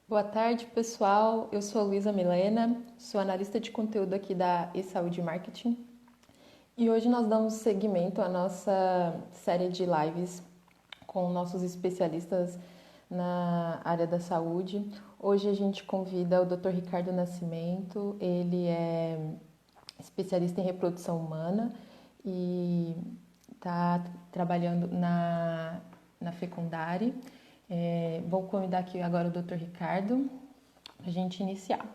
Boa tarde, pessoal. Eu sou a Luísa Milena, sou analista de conteúdo aqui da eSaúde Marketing e hoje nós damos seguimento à nossa série de lives com nossos especialistas na área da saúde. Hoje a gente convida o Dr. Ricardo Nascimento, ele é especialista em reprodução humana e está trabalhando na Fecundare. Vou convidar aqui agora o Dr. Ricardo para a gente iniciar.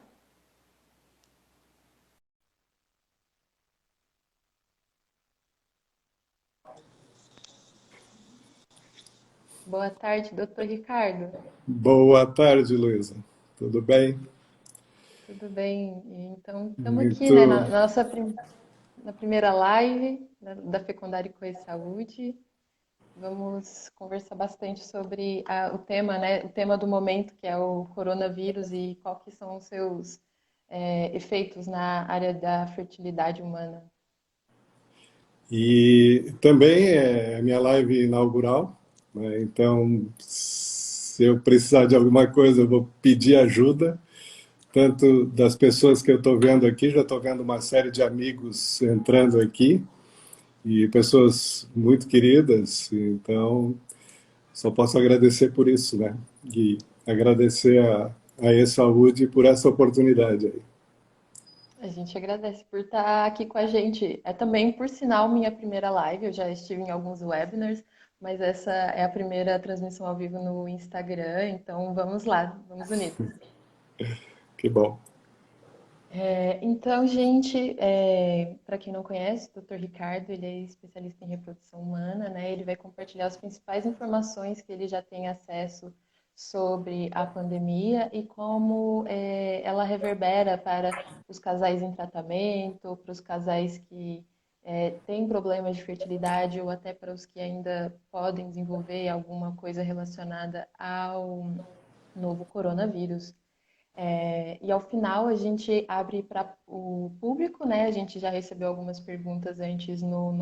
Boa tarde, doutor Ricardo. Boa tarde, Luísa. Tudo bem? Tudo bem? Então, estamos aqui, né, Muito. na primeira live da Fecundare Com Saúde. Vamos conversar bastante sobre o tema, né, o tema do momento, que é o coronavírus e qual que são os seus efeitos na área da fertilidade humana. E também é a minha live inaugural, né? Então, se eu precisar de alguma coisa, eu vou pedir ajuda, tanto das pessoas que eu estou vendo aqui, já estou vendo uma série de amigos entrando aqui, e pessoas muito queridas, então só posso agradecer por isso, né? E agradecer a E-Saúde por essa oportunidade aí. A gente agradece por estar aqui com a gente. É também, por sinal, minha primeira live. Eu já estive em alguns webinars, mas essa é a primeira transmissão ao vivo no Instagram. Então, vamos lá, vamos unidos. Que bom. Então, gente, para quem não conhece, o Dr. Ricardo, ele é especialista em reprodução humana, né? Ele vai compartilhar as principais informações que ele já tem acesso sobre a pandemia e como ela reverbera para os casais em tratamento, para os casais que têm problemas de fertilidade ou até para os que ainda podem desenvolver alguma coisa relacionada ao novo coronavírus. E ao final a gente abre para o público, né? A gente já recebeu algumas perguntas antes nos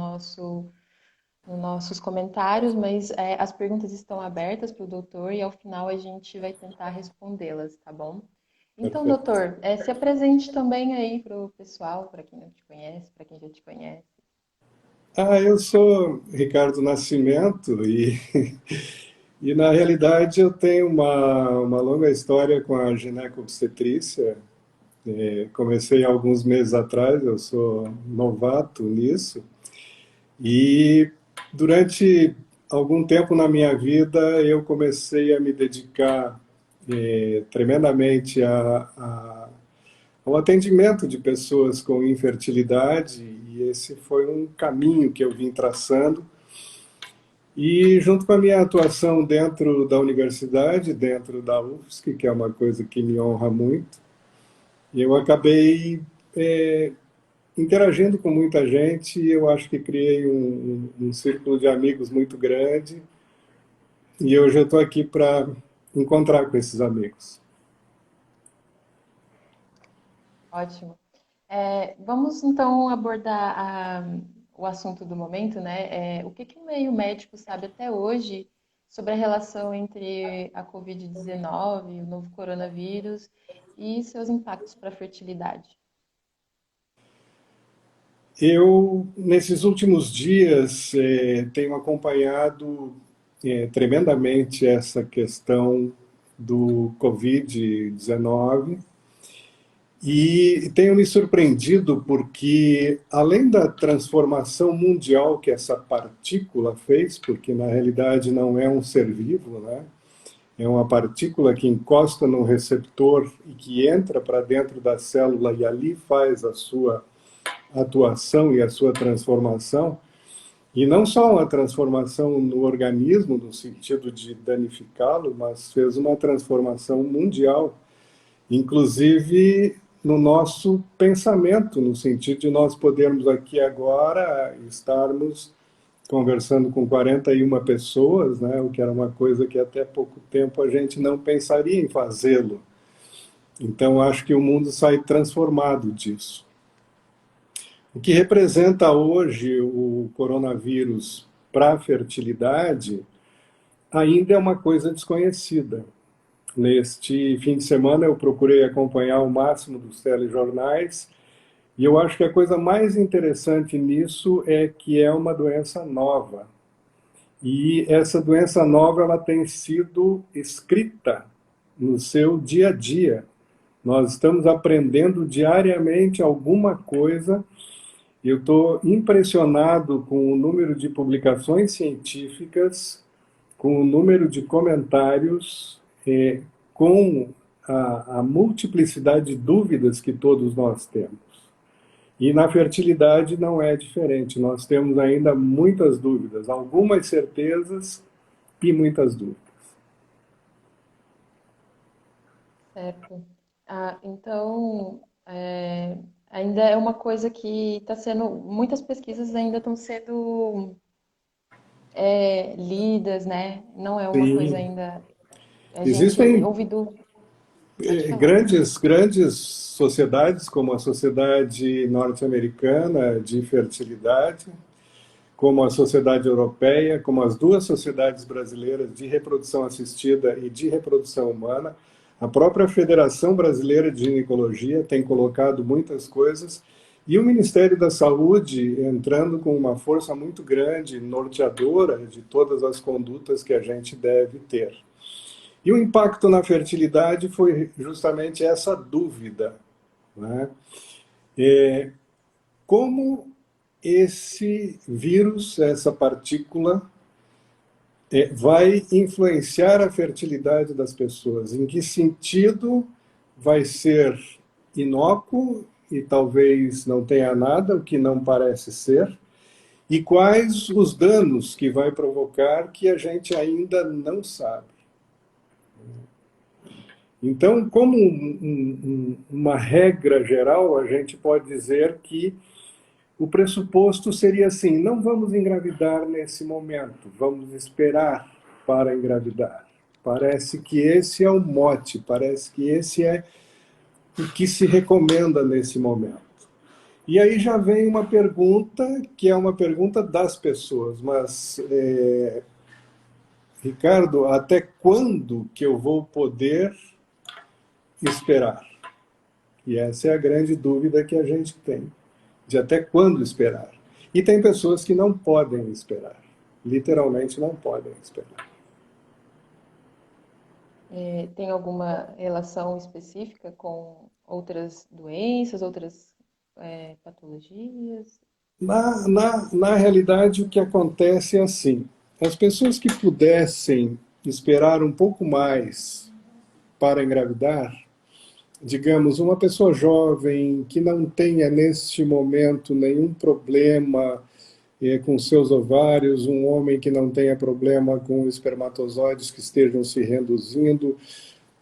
nossos comentários, mas as perguntas estão abertas para o doutor e ao final a gente vai tentar respondê-las, tá bom? Então, Perfeito. doutor, se apresente também aí para o pessoal, para quem não te conhece, para quem já te conhece. Eu sou Ricardo Nascimento e na realidade eu tenho uma longa história com a ginecobstetrícia. Comecei há alguns meses atrás, eu sou novato nisso e durante algum tempo na minha vida eu comecei a me dedicar tremendamente ao atendimento de pessoas com infertilidade e esse foi um caminho que eu vim traçando. E junto com a minha atuação dentro da universidade, dentro da UFSC, que é uma coisa que me honra muito, eu acabei é, interagindo com muita gente e eu acho que criei um círculo de amigos muito grande e hoje eu estou aqui para encontrar com esses amigos. Ótimo. Vamos então abordar o assunto do momento, né? O que o meio médico sabe até hoje sobre a relação entre a Covid-19, o novo coronavírus e seus impactos para a fertilidade? Eu, nesses últimos dias, tenho acompanhado tremendamente essa questão do Covid-19 e tenho me surpreendido porque, além da transformação mundial que essa partícula fez, porque na realidade não é um ser vivo, né? É uma partícula que encosta no receptor e que entra para dentro da célula e ali faz a sua atuação e a sua transformação. E não só uma transformação no organismo, no sentido de danificá-lo, mas fez uma transformação mundial, inclusive no nosso pensamento, no sentido de nós podermos aqui agora estarmos conversando com 41 pessoas, né, o que era uma coisa que até pouco tempo a gente não pensaria em fazê-lo. Então acho que o mundo sai transformado disso. O que representa hoje o coronavírus para a fertilidade ainda é uma coisa desconhecida. Neste fim de semana eu procurei acompanhar o máximo dos telejornais e eu acho que a coisa mais interessante nisso é que é uma doença nova. E essa doença nova ela tem sido escrita no seu dia a dia. Nós estamos aprendendo diariamente alguma coisa. Eu estou impressionado com o número de publicações científicas, com o número de comentários, com a multiplicidade de dúvidas que todos nós temos. E na fertilidade não é diferente. Nós temos ainda muitas dúvidas, algumas certezas e muitas dúvidas. Certo. Então, ainda é uma coisa que está sendo, muitas pesquisas ainda estão sendo lidas, né? Não é uma coisa Sim, ainda, a gente existem ouve do, pode falar. grandes sociedades, como a Sociedade Norte-Americana de Fertilidade, como a Sociedade Europeia, como as duas sociedades brasileiras de reprodução assistida e de reprodução humana. A própria Federação Brasileira de Ginecologia tem colocado muitas coisas e o Ministério da Saúde entrando com uma força muito grande, norteadora de todas as condutas que a gente deve ter. E o impacto na fertilidade foi justamente essa dúvida, né? Como esse vírus, essa partícula, vai influenciar a fertilidade das pessoas? Em que sentido vai ser inócuo e talvez não tenha nada, o que não parece ser? E quais os danos que vai provocar que a gente ainda não sabe? Então, como uma regra geral, a gente pode dizer que o pressuposto seria assim: não vamos engravidar nesse momento, vamos esperar para engravidar. Parece que esse é o mote, parece que esse é o que se recomenda nesse momento. E aí já vem uma pergunta, que é uma pergunta das pessoas, mas, Ricardo, até quando que eu vou poder esperar? E essa é a grande dúvida que a gente tem, de até quando esperar. E tem pessoas que não podem esperar, literalmente não podem esperar. Tem alguma relação específica com outras doenças, outras patologias? Na realidade, o que acontece é assim: as pessoas que pudessem esperar um pouco mais para engravidar, digamos, uma pessoa jovem que não tenha neste momento nenhum problema com seus ovários, um homem que não tenha problema com espermatozoides que estejam se reduzindo,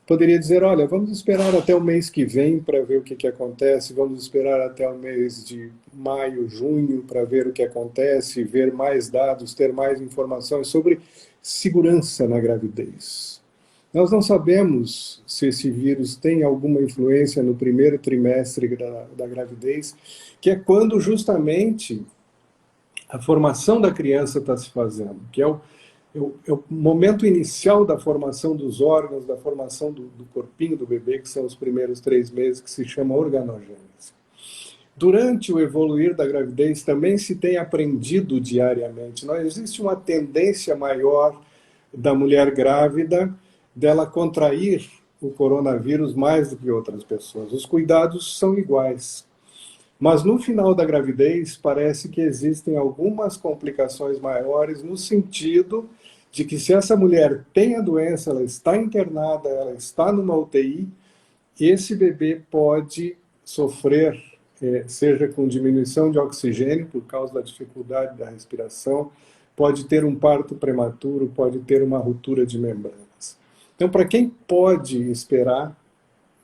poderia dizer: olha, vamos esperar até o mês que vem para ver o que acontece, vamos esperar até o mês de maio, junho para ver o que acontece, ver mais dados, ter mais informações sobre segurança na gravidez. Nós não sabemos se esse vírus tem alguma influência no primeiro trimestre da gravidez, que é quando justamente a formação da criança está se fazendo, que é o momento inicial da formação dos órgãos, da formação do corpinho do bebê, que são os primeiros 3 meses, que se chama organogênese. Durante o evoluir da gravidez também se tem aprendido diariamente. Não existe uma tendência maior da mulher grávida dela contrair o coronavírus mais do que outras pessoas. Os cuidados são iguais. Mas no final da gravidez, parece que existem algumas complicações maiores, no sentido de que, se essa mulher tem a doença, ela está internada, ela está numa UTI, esse bebê pode sofrer, seja com diminuição de oxigênio por causa da dificuldade da respiração, pode ter um parto prematuro, pode ter uma ruptura de membranas. Então, para quem pode esperar,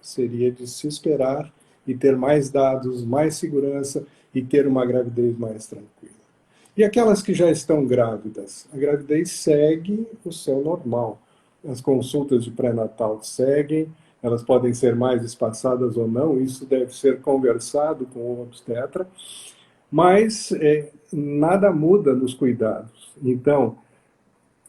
seria de se esperar e ter mais dados, mais segurança e ter uma gravidez mais tranquila. E aquelas que já estão grávidas, a gravidez segue o seu normal. As consultas de pré-natal seguem, elas podem ser mais espaçadas ou não, isso deve ser conversado com o obstetra, mas nada muda nos cuidados. Então,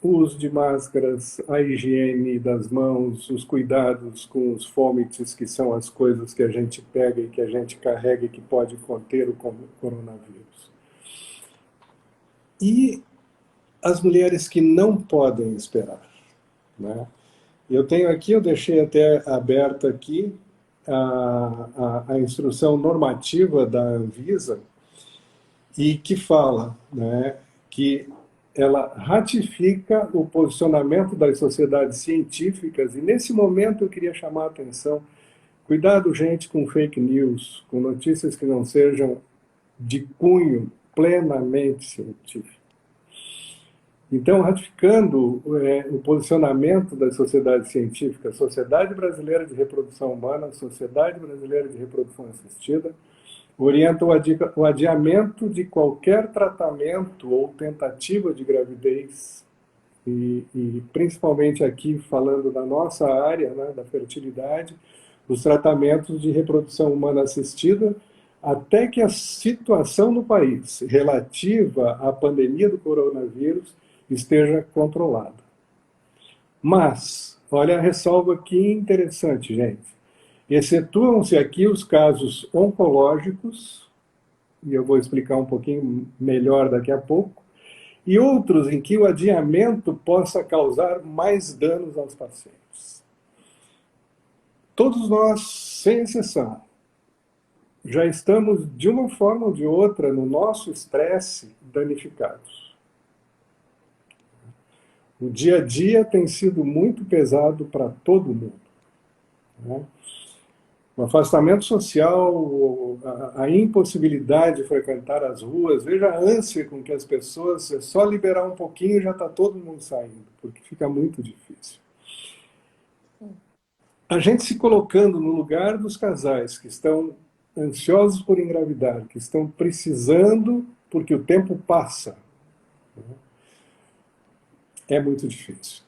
o uso de máscaras, a higiene das mãos, os cuidados com os fomites, que são as coisas que a gente pega e que a gente carrega e que pode conter o coronavírus. E as mulheres que não podem esperar, né? Eu tenho aqui, eu deixei até aberta aqui a instrução normativa da Anvisa, e que fala, né, que ela ratifica o posicionamento das sociedades científicas, e nesse momento eu queria chamar a atenção, cuidado, gente, com fake news, com notícias que não sejam de cunho plenamente científico. Então, ratificando o posicionamento das sociedades científicas, Sociedade Brasileira de Reprodução Humana, Sociedade Brasileira de Reprodução Assistida, orienta o adiamento de qualquer tratamento ou tentativa de gravidez, e principalmente aqui falando da nossa área, né, da fertilidade, os tratamentos de reprodução humana assistida, até que a situação no país relativa à pandemia do coronavírus esteja controlada. Mas, olha a ressalva aqui interessante, gente. Excetuam-se aqui os casos oncológicos, e eu vou explicar um pouquinho melhor daqui a pouco, e outros em que o adiamento possa causar mais danos aos pacientes. Todos nós, sem exceção, já estamos, de uma forma ou de outra, no nosso estresse, danificados. O dia a dia tem sido muito pesado para todo mundo, né? O afastamento social, a impossibilidade de frequentar as ruas, veja a ânsia com que as pessoas, é só liberar um pouquinho e já está todo mundo saindo, porque fica muito difícil. A gente se colocando no lugar dos casais que estão ansiosos por engravidar, que estão precisando, porque o tempo passa, é muito difícil.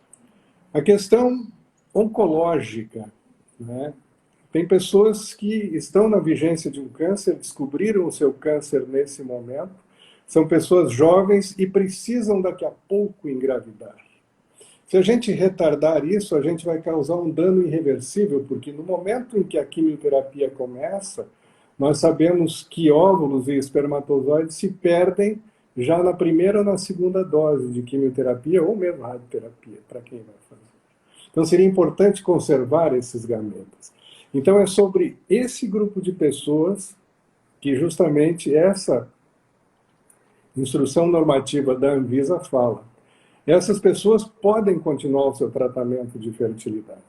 A questão oncológica, né? Tem pessoas que estão na vigência de um câncer, descobriram o seu câncer nesse momento, são pessoas jovens e precisam daqui a pouco engravidar. Se a gente retardar isso, a gente vai causar um dano irreversível, porque no momento em que a quimioterapia começa, nós sabemos que óvulos e espermatozoides se perdem já na primeira ou na segunda dose de quimioterapia, ou mesmo radioterapia, para quem vai fazer. Então seria importante conservar esses gametas. Então é sobre esse grupo de pessoas que justamente essa instrução normativa da Anvisa fala. Essas pessoas podem continuar o seu tratamento de fertilidade.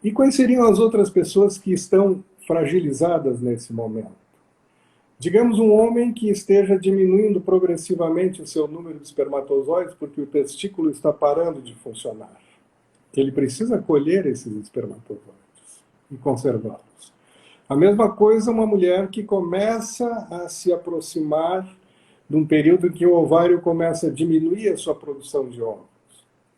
E quais seriam as outras pessoas que estão fragilizadas nesse momento? Digamos um homem que esteja diminuindo progressivamente o seu número de espermatozoides porque o testículo está parando de funcionar. Ele precisa colher esses espermatozoides e conservá-los. A mesma coisa uma mulher que começa a se aproximar de um período em que o ovário começa a diminuir a sua produção de óvulos.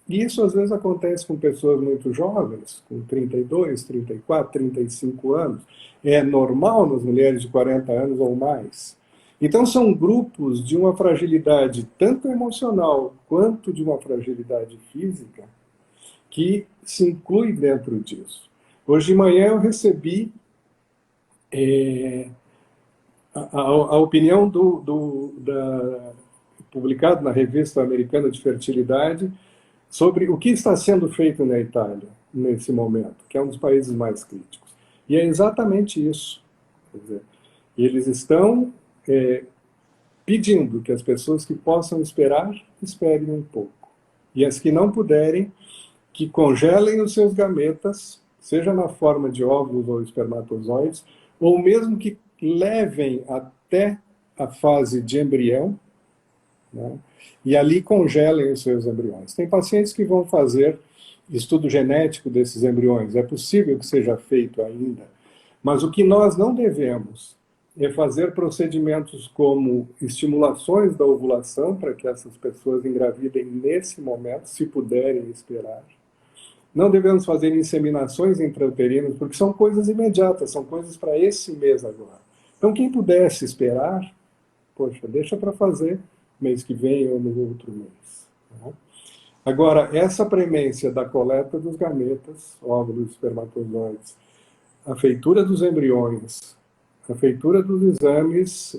E isso às vezes acontece com pessoas muito jovens, com 32, 34, 35 anos. É normal nas mulheres de 40 anos ou mais. Então são grupos de uma fragilidade tanto emocional quanto de uma fragilidade física que se inclui dentro disso. Hoje de manhã eu recebi a opinião publicado na Revista Americana de Fertilidade sobre o que está sendo feito na Itália nesse momento, que é um dos países mais críticos. E é exatamente isso. Quer dizer, eles estão pedindo que as pessoas que possam esperar, esperem um pouco. E as que não puderem, que congelem os seus gametas, seja na forma de óvulos ou espermatozoides, ou mesmo que levem até a fase de embrião, né, e ali congelem os seus embriões. Tem pacientes que vão fazer estudo genético desses embriões, é possível que seja feito ainda, mas o que nós não devemos é fazer procedimentos como estimulações da ovulação, para que essas pessoas engravidem nesse momento, se puderem esperar. Não devemos fazer inseminações intrauterinas, porque são coisas imediatas, são coisas para esse mês agora. Então, quem pudesse esperar, poxa, deixa para fazer mês que vem ou no outro mês. Né? Agora, essa premência da coleta dos gametas, óvulos, espermatozoides, a feitura dos embriões, a feitura dos exames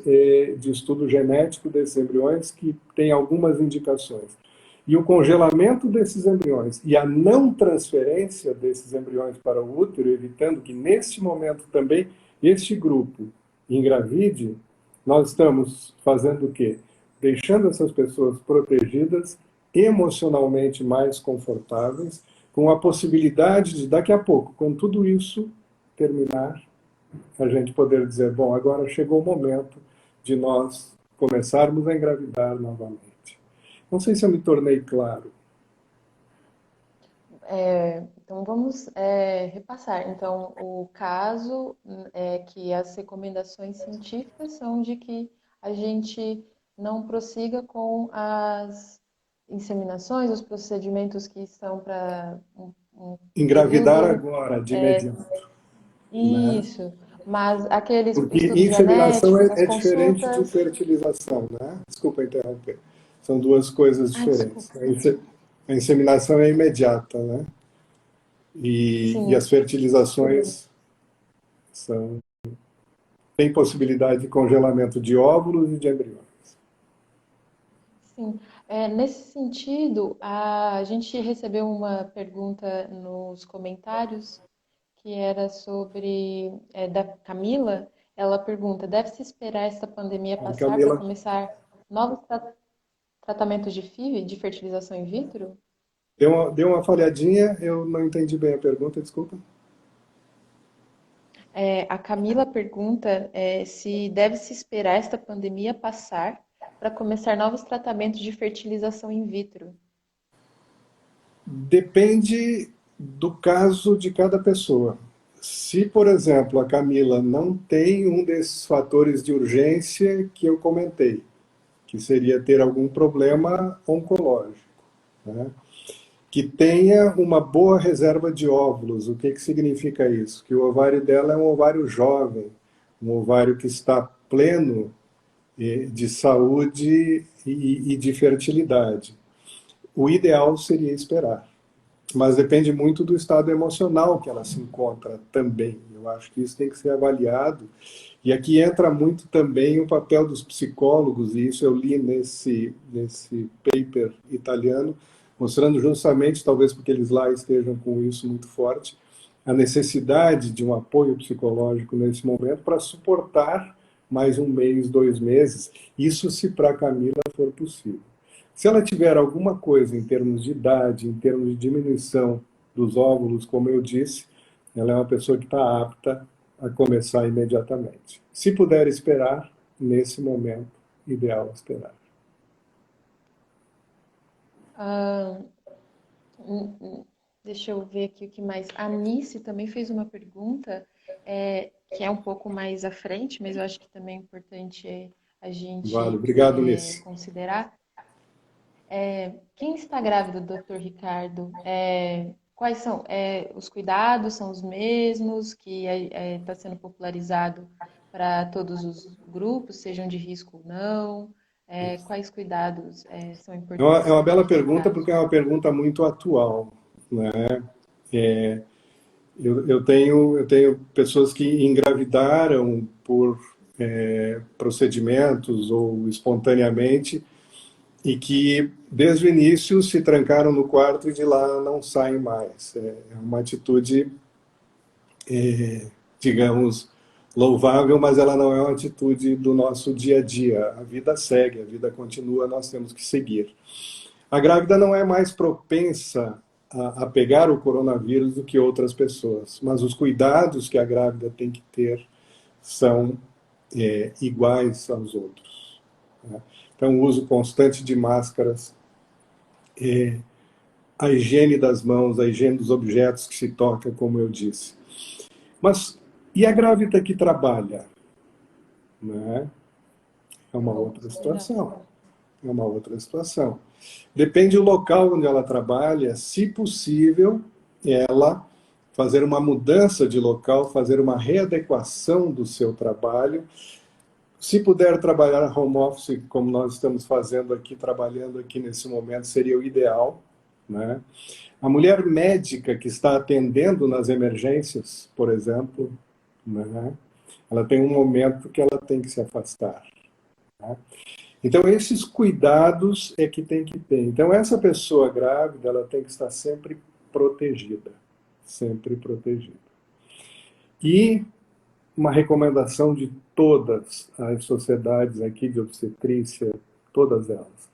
de estudo genético desses embriões, que tem algumas indicações, e o congelamento desses embriões e a não transferência desses embriões para o útero, evitando que neste momento também este grupo engravide, nós estamos fazendo o quê? Deixando essas pessoas protegidas, emocionalmente mais confortáveis, com a possibilidade de, daqui a pouco, com tudo isso terminar, a gente poder dizer, bom, agora chegou o momento de nós começarmos a engravidar novamente. Não sei se eu me tornei claro. Então, vamos repassar. Então, o caso é que as recomendações científicas são de que a gente não prossiga com as inseminações, os procedimentos que estão para um Engravidar período. agora, de imediato. Né? Isso. Mas aqueles Porque estudos inseminação genéticos, as é diferente de consultas. fertilização, né? Desculpa interromper. São duas coisas Ah, desculpa. diferentes. A inseminação é imediata, né? E Sim, as fertilizações são, têm possibilidade de congelamento de óvulos e de embriões. sim. Nesse sentido, a gente recebeu uma pergunta nos comentários que era sobre, da Camila. Ela pergunta: deve-se esperar esta pandemia A passar para Camila começar novos tratamentos de FIV, de fertilização in vitro? deu uma falhadinha, eu não entendi bem a pergunta, desculpa. A Camila pergunta, se deve-se esperar esta pandemia passar para começar novos tratamentos de fertilização in vitro. Depende do caso de cada pessoa. Se, por exemplo, a Camila não tem um desses fatores de urgência que eu comentei, que seria ter algum problema oncológico, né? Que tenha uma boa reserva de óvulos. O que, que significa isso? Que o ovário dela é um ovário jovem, um ovário que está pleno de saúde e de fertilidade. O ideal seria esperar. Mas depende muito do estado emocional que ela se encontra também. Eu acho que isso tem que ser avaliado. E aqui entra muito também o papel dos psicólogos, e isso eu li nesse paper italiano, mostrando justamente, talvez porque eles lá estejam com isso muito forte, a necessidade de um apoio psicológico nesse momento para suportar mais um mês, 2 meses, isso se para a Camila for possível. Se ela tiver alguma coisa em termos de idade, em termos de diminuição dos óvulos, como eu disse, ela é uma pessoa que está apta a começar imediatamente. Se puder esperar, nesse momento, ideal esperar. Ah, deixa eu ver aqui o que mais. A Nice também fez uma pergunta, que é um pouco mais à frente, mas eu acho que também é importante a Vale, gente obrigado, Nisso. considerar. Quem está grávido, doutor Ricardo? Quais são os cuidados? São os mesmos que está sendo popularizado para todos os grupos, sejam de risco ou não? Quais cuidados são É importantes uma para bela serem pergunta, colocados? porque é uma pergunta muito atual, né? É, eu tenho pessoas que engravidaram por procedimentos ou espontaneamente e que, desde o início, se trancaram no quarto e de lá não saem mais. É uma atitude, digamos, louvável, mas ela não é uma atitude do nosso dia a dia. A vida segue, a vida continua, nós temos que seguir. A grávida não é mais propensa a pegar o coronavírus do que outras pessoas, mas os cuidados que a grávida tem que ter são iguais aos outros, né? Então, o uso constante de máscaras, a higiene das mãos, a higiene dos objetos que se toca, como eu disse. Mas e a grávida que trabalha? Né? É uma outra Pontos, verdade. situação. É uma outra situação. Depende do local onde ela trabalha, se possível, ela fazer uma mudança de local, fazer uma readequação do seu trabalho. Se puder trabalhar home office, como nós estamos fazendo aqui, trabalhando aqui nesse momento, seria o ideal, né? A mulher médica que está atendendo nas emergências, por exemplo, né? Ela tem um momento que ela tem que se afastar, né? Então, esses cuidados é que tem que ter. Então, essa pessoa grávida, ela tem que estar sempre protegida. Sempre protegida. E uma recomendação de todas as sociedades aqui de obstetrícia, todas elas.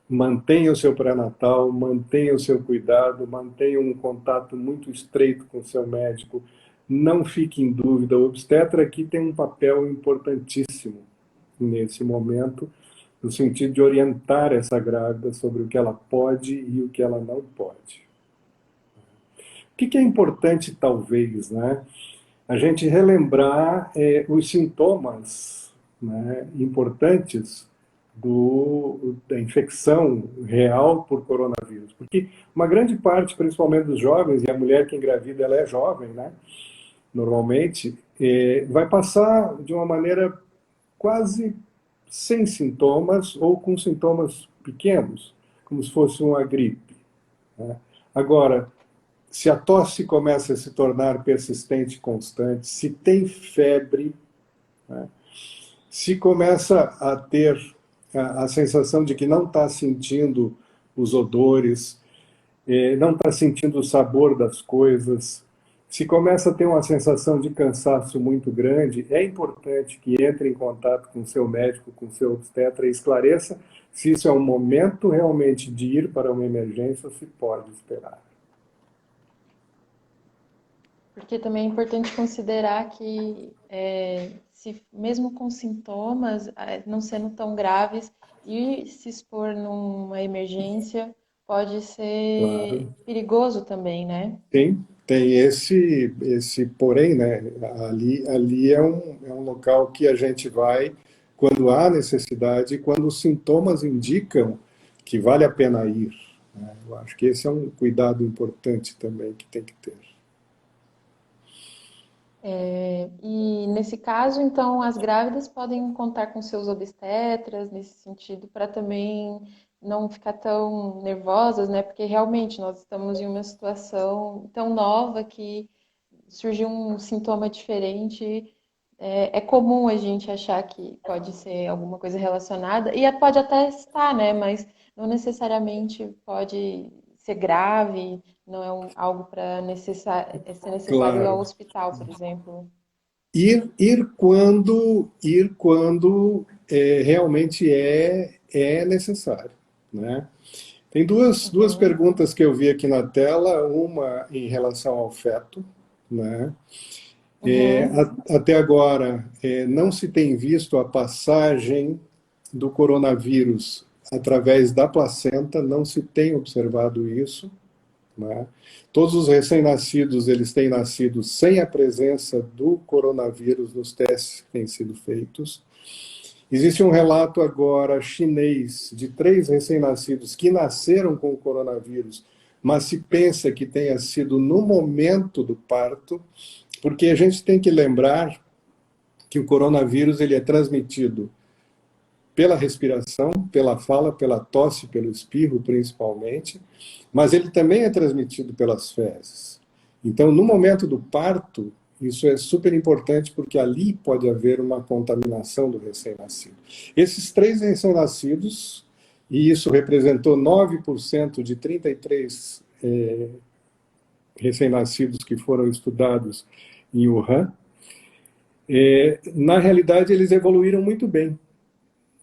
Mantenha o seu pré-natal, mantenha o seu cuidado, mantenha um contato muito estreito com o seu médico. Não fique em dúvida. O obstetra aqui tem um papel importantíssimo nesse momento, no sentido de orientar essa grávida sobre o que ela pode e o que ela não pode. O que é importante, talvez, né? A gente relembrar os sintomas, né, importantes da infecção real por coronavírus. Porque uma grande parte, principalmente dos jovens, e a mulher que engravida, ela é jovem, né? Normalmente, vai passar de uma maneira quase sem sintomas ou com sintomas pequenos, como se fosse uma gripe, né? Agora, se a tosse começa a se tornar persistente e constante, se tem febre, né? Se começa a ter a sensação de que não está sentindo os odores, não está sentindo o sabor das coisas, se começa a ter uma sensação de cansaço muito grande, é importante que entre em contato com o seu médico, com o seu obstetra e esclareça se isso é um momento realmente de ir para uma emergência ou se pode esperar. Porque também é importante considerar que, se, mesmo com sintomas, não sendo tão graves, e se expor numa emergência pode ser Claro. perigoso também, né? Tem esse porém, né? Ali é um local que a gente vai quando há necessidade e quando os sintomas indicam que vale a pena ir, né? Eu acho que esse é um cuidado importante também que tem que ter. E nesse caso, então, as grávidas podem contar com seus obstetras nesse sentido, para também não ficar tão nervosas, né? Porque realmente nós estamos em uma situação tão nova que surgiu um sintoma diferente. É comum a gente achar que pode ser alguma coisa relacionada, e pode até estar, né? Mas não necessariamente pode ser grave, não é algo para ser necessário ir ao Claro. hospital, por exemplo. Ir quando realmente é necessário, né? Tem duas Uhum, perguntas que eu vi aqui na tela, uma em relação ao feto, né? uhum, Até agora, não se tem visto a passagem do coronavírus através da placenta, não se tem observado isso, né? Todos os recém-nascidos, eles têm nascido sem a presença do coronavírus nos testes que têm sido feitos. Existe um relato agora chinês de 3 recém-nascidos que nasceram com o coronavírus, mas se pensa que tenha sido no momento do parto, porque a gente tem que lembrar que o coronavírus ele é transmitido pela respiração, pela fala, pela tosse, pelo espirro, principalmente, mas ele também é transmitido pelas fezes. Então, no momento do parto, isso é super importante porque ali pode haver uma contaminação do recém-nascido. Esses 3 recém-nascidos, e isso representou 9% de 33 recém-nascidos que foram estudados em Wuhan, na realidade eles evoluíram muito bem.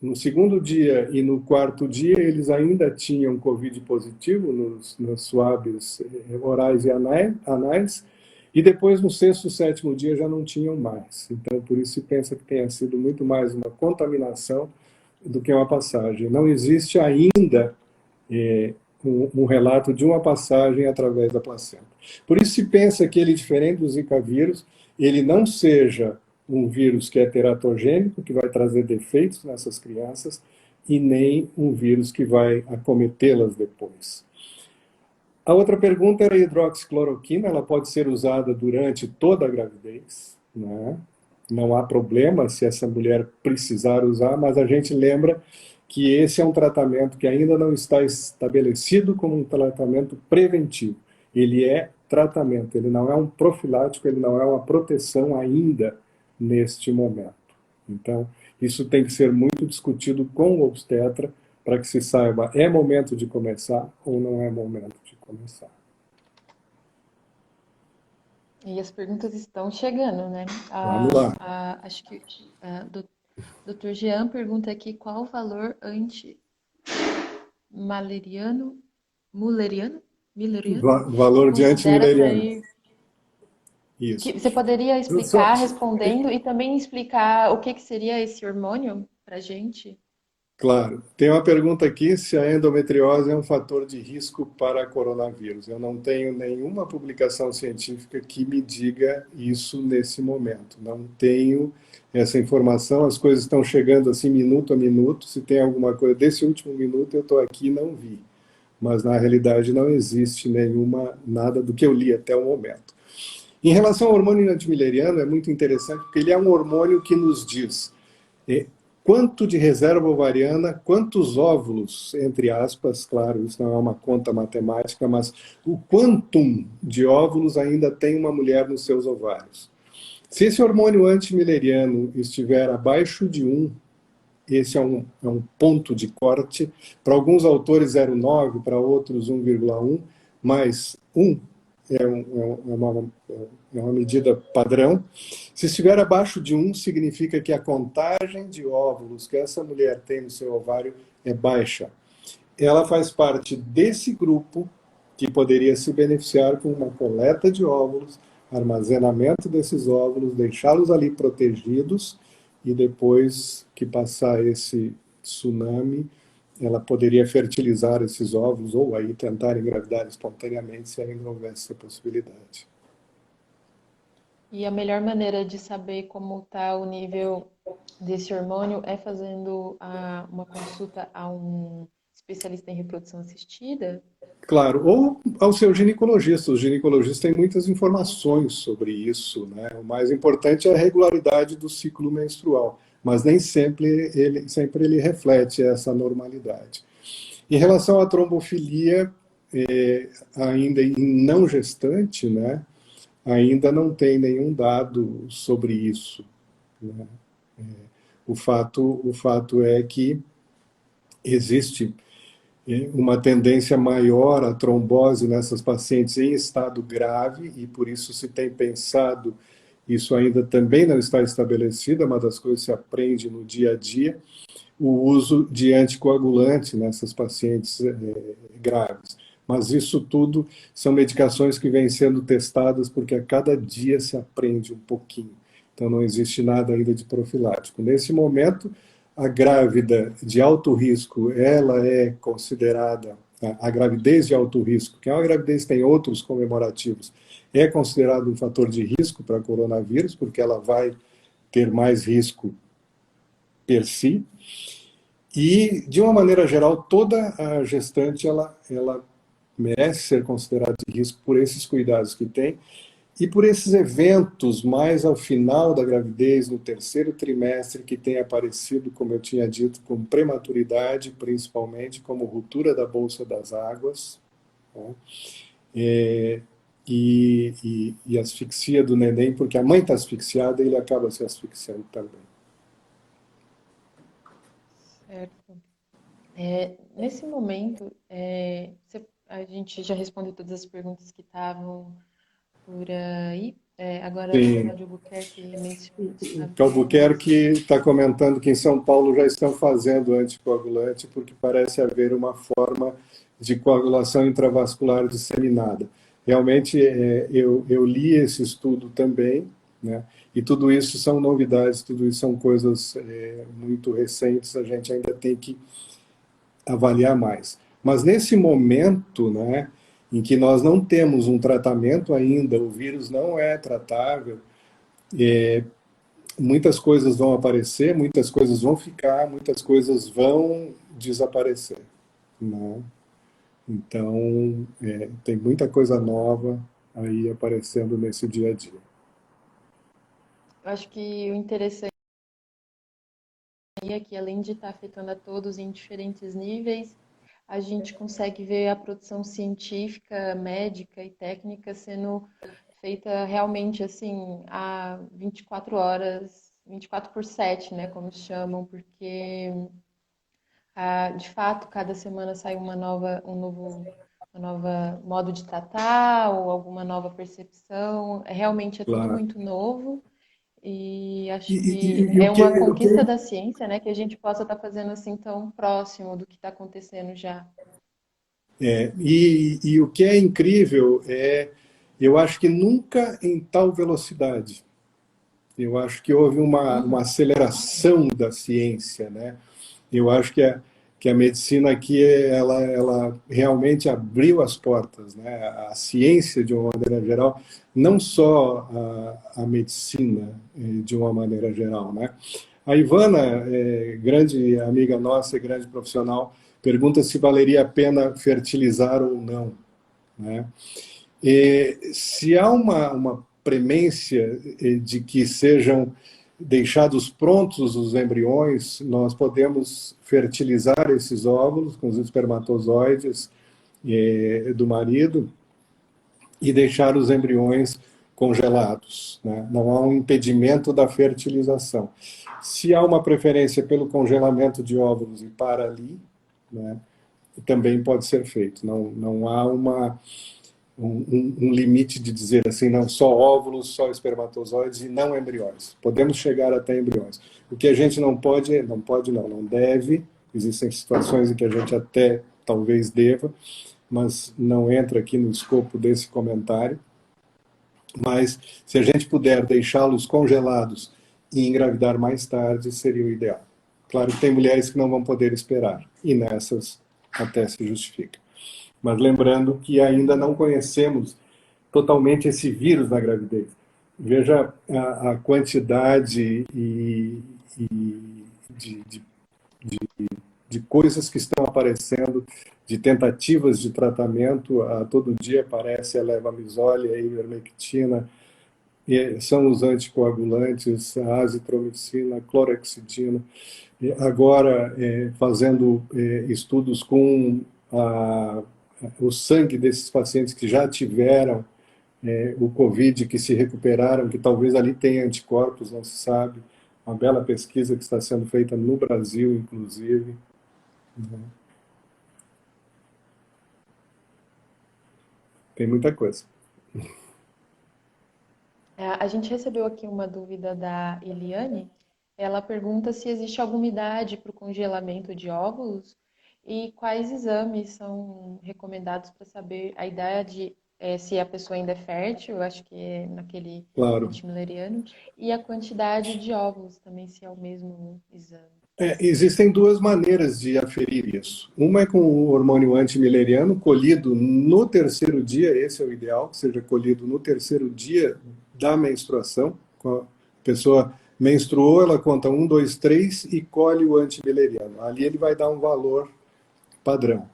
No segundo dia e no quarto dia, eles ainda tinham Covid positivo nos swabs orais e anais, e depois, no sexto, sétimo dia, já não tinham mais. Então, por isso se pensa que tenha sido muito mais uma contaminação do que uma passagem. Não existe ainda um relato de uma passagem através da placenta. Por isso se pensa que ele, diferente do Zika vírus, ele não seja um vírus que é teratogênico, que vai trazer defeitos nessas crianças, e nem um vírus que vai acometê-las depois. A outra pergunta era a hidroxicloroquina, ela pode ser usada durante toda a gravidez, né? Não há problema se essa mulher precisar usar, mas a gente lembra que esse é um tratamento que ainda não está estabelecido como um tratamento preventivo. Ele é tratamento, ele não é um profilático, ele não é uma proteção ainda neste momento. Então, isso tem que ser muito discutido com o obstetra para que se saiba, é momento de começar ou não é momento de começar. E as perguntas estão chegando, né? Vamos lá. Acho que o Dr. Jean pergunta aqui qual o valor anti-maleriano, Milleriano, que Valor de considera para antimileriano. ir. Isso. Você poderia Só, explicar respondendo e também explicar o que seria esse hormônio para gente? claro. Tem uma pergunta aqui se a endometriose é um fator de risco para coronavírus. Eu não tenho nenhuma publicação científica que me diga isso nesse momento. Não tenho essa informação. As coisas estão chegando assim minuto a minuto. Se tem alguma coisa desse último minuto, eu estou aqui e não vi. Mas na realidade não existe nada do que eu li até o momento. Em relação ao hormônio antimileriano, é muito interessante porque ele é um hormônio que nos diz quanto de reserva ovariana, quantos óvulos, entre aspas, claro, isso não é uma conta matemática, mas o quantum de óvulos ainda tem uma mulher nos seus ovários. Se esse hormônio antimileriano estiver abaixo de 1, esse é um ponto de corte. Para alguns autores 0,9, para outros 1,1, mas 1 é uma medida padrão. Se estiver abaixo de 1, significa que a contagem de óvulos que essa mulher tem no seu ovário é baixa. Ela faz parte desse grupo que poderia se beneficiar com uma coleta de óvulos, armazenamento desses óvulos, deixá-los ali protegidos e depois que passar esse tsunami, ela poderia fertilizar esses óvulos ou aí tentar engravidar espontaneamente se ainda houvesse essa possibilidade. E a melhor maneira de saber como está o nível desse hormônio é fazendo uma consulta a um especialista em reprodução assistida? Claro, ou ao seu ginecologista. Os ginecologistas têm muitas informações sobre isso, né? O mais importante é a regularidade do ciclo menstrual, mas nem sempre ele reflete essa normalidade. Em relação à trombofilia, ainda em não gestante, né? Ainda não tem nenhum dado sobre isso, né? O fato é que existe uma tendência maior à trombose nessas pacientes em estado grave, e por isso se tem pensado, isso ainda também não está estabelecido, é uma das coisas que se aprende no dia a dia, o uso de anticoagulante nessas pacientes graves. Mas isso tudo são medicações que vêm sendo testadas porque a cada dia se aprende um pouquinho. Então não existe nada ainda de profilático. Nesse momento, a grávida de alto risco, ela é considerada, a gravidez de alto risco, que é uma gravidez que tem outros comemorativos, é considerado um fator de risco para coronavírus, porque ela vai ter mais risco per si. E, de uma maneira geral, toda a gestante ela merece ser considerada de risco por esses cuidados que tem e por esses eventos mais ao final da gravidez, no terceiro trimestre, que tem aparecido, como eu tinha dito, com prematuridade, principalmente, como ruptura da bolsa das águas, né? E asfixia do neném, porque a mãe está asfixiada e ele acaba se asfixiando também. Certo. Nesse momento, a gente já respondeu todas as perguntas que estavam por aí. Agora, o Sim. Cláudio Albuquerque mencionava Que que Albuquerque está comentando que em São Paulo já estão fazendo anticoagulante porque parece haver uma forma de coagulação intravascular disseminada. Realmente, eu li esse estudo também, né? E tudo isso são novidades, tudo isso são coisas muito recentes, a gente ainda tem que avaliar mais. Mas nesse momento, né, em que nós não temos um tratamento ainda, o vírus não é tratável, muitas coisas vão aparecer, muitas coisas vão ficar, muitas coisas vão desaparecer, né? Então, tem muita coisa nova aí aparecendo nesse dia a dia. eu acho que o interessante pandemia, que além de estar afetando a todos em diferentes níveis, a gente consegue ver a produção científica, médica e técnica sendo feita realmente assim a 24 horas, 24 por 7, né, como chamam, porque de fato cada semana sai uma nova modo de tratar ou alguma nova percepção. Realmente é tudo Claro. muito novo e E, acho e, que e é uma o que conquista da ciência, né, que a gente possa estar fazendo assim tão próximo do que está acontecendo já. o que é incrível é, eu acho que nunca em tal velocidade. Eu acho que houve uma aceleração da ciência, né? Eu acho que a medicina aqui ela realmente abriu as portas, né? A ciência, de uma maneira geral, não só a medicina, de uma maneira geral, né? A Ivana, grande amiga nossa, grande profissional, pergunta se valeria a pena fertilizar ou não, né? Se há uma premência de que sejam deixados prontos os embriões, nós podemos fertilizar esses óvulos com os espermatozoides do marido e deixar os embriões congelados, né? Não há um impedimento da fertilização. Se há uma preferência pelo congelamento de óvulos e para ali, né, também pode ser feito. Não há um limite de dizer assim, não, só óvulos, só espermatozoides e não embriões. Podemos chegar até embriões. O que a gente não deve, existem situações em que a gente até talvez deva, mas não entra aqui no escopo desse comentário. Mas se a gente puder deixá-los congelados e engravidar mais tarde, seria o ideal. Claro que tem mulheres que não vão poder esperar, e nessas até se justifica. Mas lembrando que ainda não conhecemos totalmente esse vírus na gravidez. Veja a quantidade de, de, de coisas que estão aparecendo, de tentativas de tratamento. A todo dia aparece a levamisole, a ivermectina, são os anticoagulantes, a azitromicina, a clorexidina. Agora, fazendo estudos com o sangue desses pacientes que já tiveram o Covid, que se recuperaram, que talvez ali tenha anticorpos, não se sabe. Uma bela pesquisa que está sendo feita no Brasil, inclusive. Tem muita coisa. A gente recebeu aqui uma dúvida da Eliane. Ela pergunta se existe alguma idade para o congelamento de óvulos e quais exames são recomendados para saber a idade, se a pessoa ainda é fértil, eu acho que é naquele Claro. antimileriano, e a quantidade de óvulos também, se é o mesmo exame. Existem duas maneiras de aferir isso. Uma é com o hormônio antimileriano, colhido no terceiro dia, esse é o ideal, que seja colhido no terceiro dia da menstruação. A pessoa menstruou, ela conta 1, 2, 3 e colhe o antimileriano. Ali ele vai dar um valor padrão.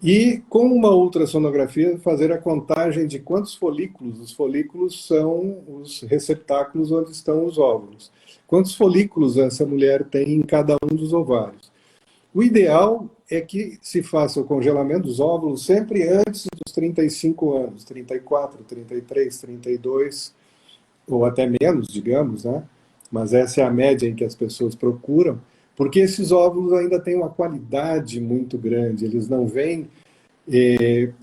E com uma ultrassonografia, fazer a contagem de quantos folículos. Os folículos são os receptáculos onde estão os óvulos. Quantos folículos essa mulher tem em cada um dos ovários. O ideal é que se faça o congelamento dos óvulos sempre antes dos 35 anos, 34, 33, 32, ou até menos, digamos, né? Mas essa é a média em que as pessoas procuram, porque esses óvulos ainda têm uma qualidade muito grande, eles não vêm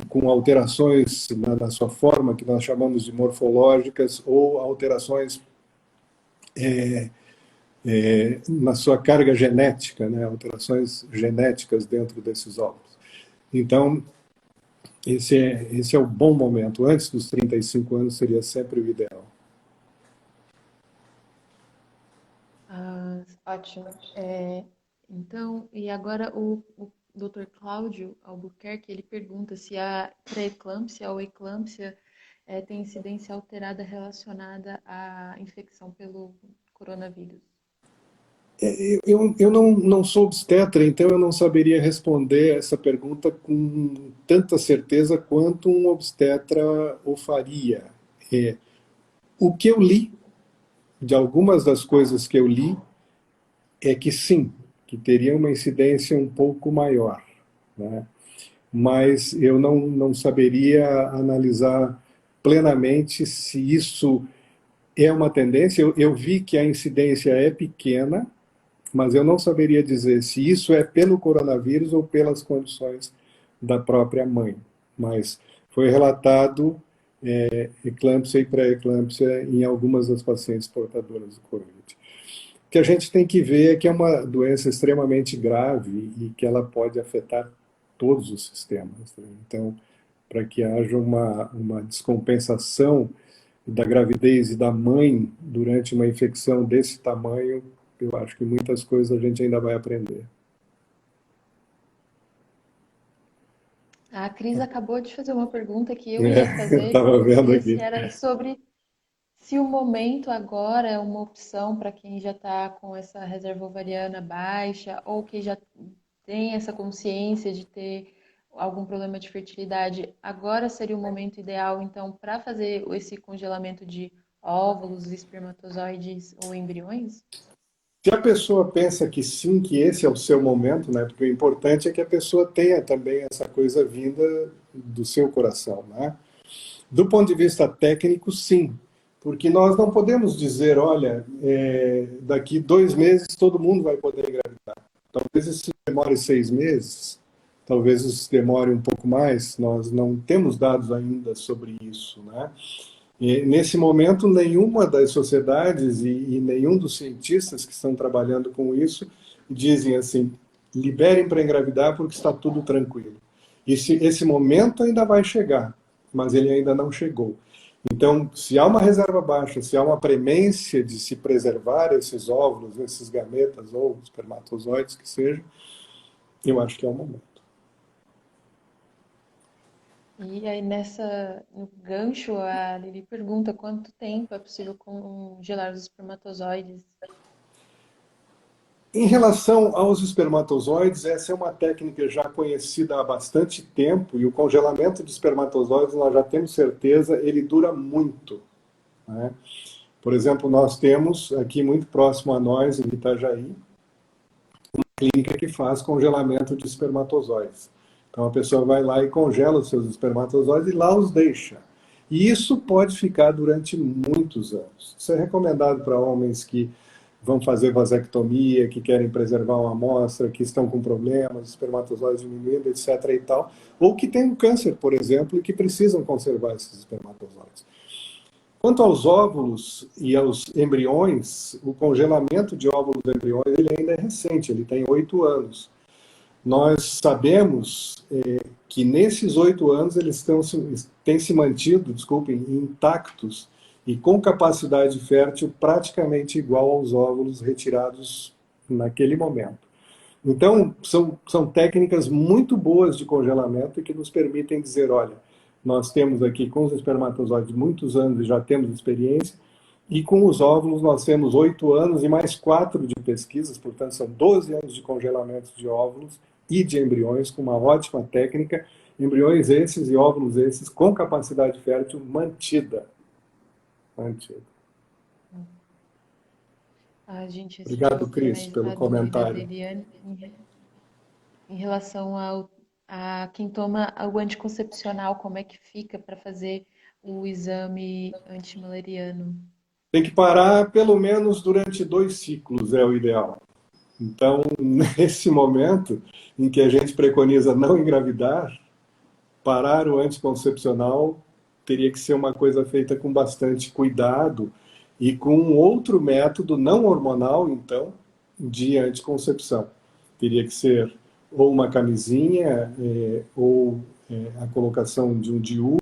com alterações na sua forma, que nós chamamos de morfológicas, ou alterações na sua carga genética, né? Alterações genéticas dentro desses óvulos. Então, esse é o bom momento. Antes dos 35 anos seria sempre o ideal. Ótimo. Então, e agora o Dr. Cláudio Albuquerque, ele pergunta se a pré-eclâmpsia ou eclâmpsia tem incidência alterada relacionada à infecção pelo coronavírus. Eu não sou obstetra, então eu não saberia responder essa pergunta com tanta certeza quanto um obstetra o faria. O que eu li, de algumas das coisas que eu li, é que sim, que teria uma incidência um pouco maior, né? Mas eu não saberia analisar plenamente se isso é uma tendência. Eu vi que a incidência é pequena, mas eu não saberia dizer se isso é pelo coronavírus ou pelas condições da própria mãe. Mas foi relatado eclâmpsia e pré-eclâmpsia em algumas das pacientes portadoras do Covid. O que a gente tem que ver é que é uma doença extremamente grave e que ela pode afetar todos os sistemas, né? Então, para que haja uma descompensação da gravidez e da mãe durante uma infecção desse tamanho, eu acho que muitas coisas a gente ainda vai aprender. A Cris acabou de fazer uma pergunta que eu ia Eu fazer para estava vendo você, se aqui. era sobre se o momento agora é uma opção para quem já está com essa reserva ovariana baixa ou que já tem essa consciência de ter algum problema de fertilidade, agora seria o momento ideal, então, para fazer esse congelamento de óvulos, espermatozoides ou embriões? Se a pessoa pensa que sim, que esse é o seu momento, né? Porque o importante é que a pessoa tenha também essa coisa vinda do seu coração, né? Do ponto de vista técnico, sim, porque nós não podemos dizer, olha, daqui 2 meses todo mundo vai poder engravidar. Talvez isso demore 6 meses, talvez isso demore um pouco mais, nós não temos dados ainda sobre isso, né? E, nesse momento, nenhuma das sociedades e nenhum dos cientistas que estão trabalhando com isso dizem assim, liberem para engravidar porque está tudo tranquilo. Esse momento ainda vai chegar, mas ele ainda não chegou. Então, se há uma reserva baixa, se há uma premência de se preservar esses óvulos, esses gametas ou espermatozoides que sejam, eu acho que é o momento. E aí no gancho, a Lili pergunta quanto tempo é possível congelar os espermatozoides. Em relação aos espermatozoides, essa é uma técnica já conhecida há bastante tempo e o congelamento de espermatozoides, nós já temos certeza, ele dura muito, né? Por exemplo, nós temos aqui muito próximo a nós, em Itajaí, clínica que faz congelamento de espermatozoides. Então a pessoa vai lá e congela os seus espermatozoides e lá os deixa. E isso pode ficar durante muitos anos. Isso é recomendado para homens que vão fazer vasectomia, que querem preservar uma amostra, que estão com problemas, espermatozoides diminuindo, etc. e tal, ou que têm um câncer, por exemplo, e que precisam conservar esses espermatozoides. Quanto aos óvulos e aos embriões, o congelamento de óvulos e embriões ele ainda é recente, ele tem 8 anos. Nós sabemos que nesses 8 anos eles têm se mantido, desculpem, intactos e com capacidade fértil praticamente igual aos óvulos retirados naquele momento. Então, são técnicas muito boas de congelamento e que nos permitem dizer, olha, nós temos aqui com os espermatozoides muitos anos e já temos experiência, e com os óvulos nós temos 8 anos e mais 4 de pesquisas, portanto são 12 anos de congelamento de óvulos e de embriões com uma ótima técnica, embriões esses e óvulos esses com capacidade fértil mantida. Mantida. A gente assistiu Obrigado, aqui Cris, mais pelo a dúvida da comentário. Eliane em relação a quem toma o anticoncepcional, como é que fica para fazer o exame antimalariano. Tem que parar pelo menos durante 2 ciclos, é o ideal. Então, nesse momento em que a gente preconiza não engravidar, parar o anticoncepcional teria que ser uma coisa feita com bastante cuidado e com um outro método não hormonal, então, de anticoncepção. Teria que ser ou uma camisinha, ou a colocação de um DIU,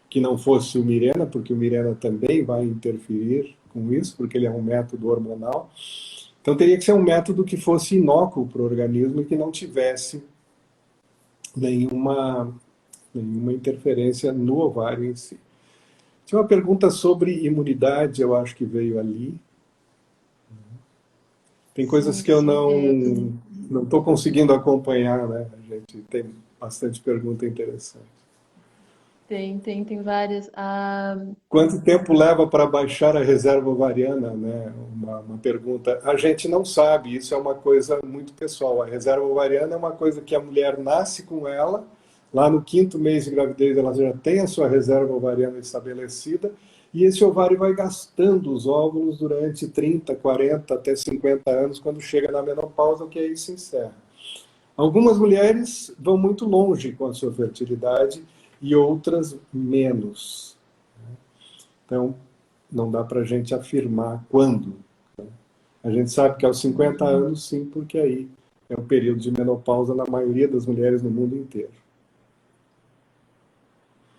que não fosse o Mirena, porque o Mirena também vai interferir com isso, porque ele é um método hormonal. Então teria que ser um método que fosse inócuo para o organismo e que não tivesse nenhuma, nenhuma interferência no ovário em si. Tinha uma pergunta sobre imunidade, eu acho que veio ali. Tem coisas Sim, que eu sim. não estou conseguindo acompanhar, né? A gente tem bastante pergunta interessante. Tem várias. Quanto tempo leva para baixar a reserva ovariana, né? Uma pergunta. A gente não sabe, isso é uma coisa muito pessoal. A reserva ovariana é uma coisa que a mulher nasce com ela, lá no quinto mês de gravidez ela já tem a sua reserva ovariana estabelecida, e esse ovário vai gastando os óvulos durante 30, 40, até 50 anos, quando chega na menopausa, que aí se encerra. Algumas mulheres vão muito longe com a sua fertilidade e outras menos. Então, não dá para a gente afirmar quando. A gente sabe que aos 50 anos, sim, porque aí é o período de menopausa na maioria das mulheres no mundo inteiro.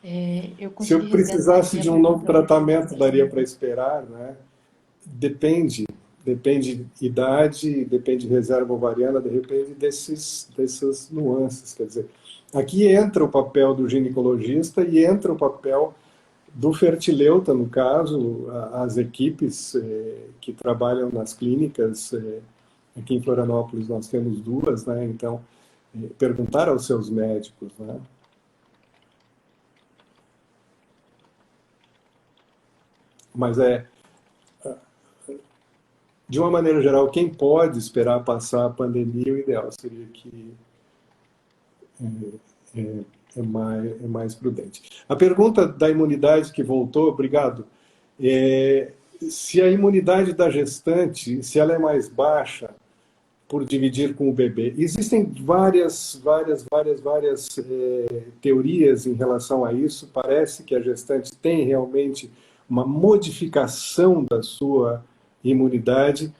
Eu Se eu consegui resgatar precisasse aqui a de um novo pergunta da tratamento, Cláudia. daria para esperar, né? Depende. Depende de idade, depende de reserva ovariana, depende dessas nuances. Quer dizer, aqui entra o papel do ginecologista e entra o papel do Fertileuta, no caso, as equipes que trabalham nas clínicas, aqui em Florianópolis nós temos duas, né? Então, perguntar aos seus médicos, né? Mas de uma maneira geral, quem pode esperar passar a pandemia, o ideal seria que é mais prudente. A pergunta da imunidade que voltou, obrigado, se a imunidade da gestante, se ela é mais baixa, por dividir com o bebê. Existem várias teorias em relação a isso. Parece que a gestante tem realmente uma modificação da sua imunidade,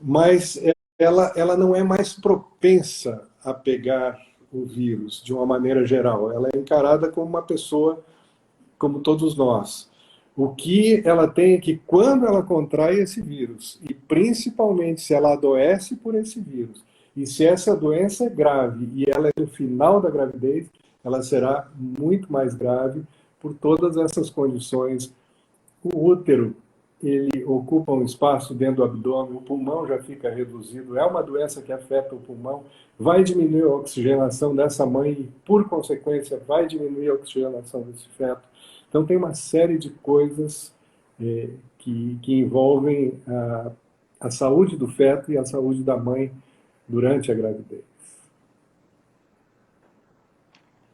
mas ela não é mais propensa a pegar o vírus de uma maneira geral. Ela é encarada como uma pessoa como todos nós. O que ela tem é que quando ela contrai esse vírus, e principalmente se ela adoece por esse vírus, e se essa doença é grave e ela é no final da gravidez, ela será muito mais grave por todas essas condições. O útero, ele ocupa um espaço dentro do abdômen, o pulmão já fica reduzido, é uma doença que afeta o pulmão, vai diminuir a oxigenação dessa mãe e, por consequência, vai diminuir a oxigenação desse feto. Então, tem uma série de coisas que envolvem a saúde do feto e a saúde da mãe durante a gravidez.